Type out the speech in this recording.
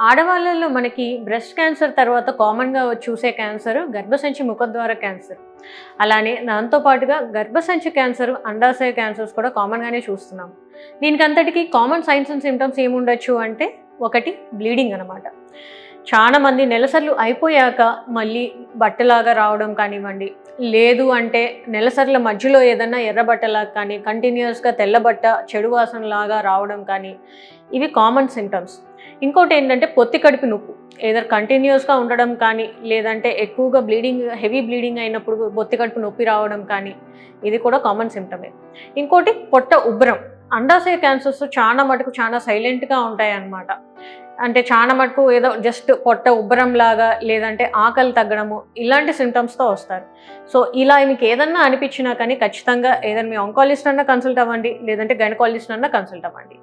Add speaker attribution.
Speaker 1: ఆడవాళ్ళలో మనకి breast cancer తర్వాత కామన్‌గా చూసే క్యాన్సర్ గర్భసంచి ముఖద్వార క్యాన్సర్. అలానే దాంతో పాటుగా గర్భసంచి క్యాన్సర్, అండాశయ క్యాన్సర్స్ కూడా కామన్‌గానే చూస్తున్నాం. దీనికంతటికి కామన్ సైన్స్ అండ్ సింప్టమ్స్ ఏముండొచ్చు అంటే ఒకటి బ్లీడింగ్ అనమాట. చాలా మంది నెలసర్లు అయిపోయాక మళ్ళీ బట్టలాగా రావడం కానివ్వండి, లేదు అంటే నెలసర్ల మధ్యలో ఏదన్నా ఎర్ర బట్టలాగా కానీ, కంటిన్యూయస్‌గా తెల్ల బట్ట చెడు వాసనలాగా రావడం కానీ, ఇవి కామన్ సింప్టమ్స్. ఇంకోటి ఏంటంటే పొత్తి కడుపు నొప్పి. ఏదర్ కంటిన్యూయస్‌గా ఉండడం కానీ, లేదంటే ఎక్కువగా హెవీ బ్లీడింగ్ అయినప్పుడు పొత్తి కడుపు నొప్పి రావడం కానీ, ఇది కూడా కామన్ సింప్టమే. ఇంకోటి పొట్ట ఉబ్బరం. అండాశయ క్యాన్సర్స్ చాలా సైలెంట్‌గా ఉంటాయన్నమాట. అంటే చాలా మటుకు ఏదో జస్ట్ పొట్ట ఉబ్బరంలాగా, లేదంటే ఆకలి తగ్గడము, ఇలాంటి సింప్టమ్స్‌తో వస్తారు. సో, ఇలా మీకు ఏదన్నా అనిపించినా కానీ ఖచ్చితంగా మీ ఆంకాలజిస్ట్ అన్నా కన్సల్ట్ అవ్వండి, లేదంటే గైనకాలజిస్ట్ అన్నా కన్సల్ట్ అవ్వండి.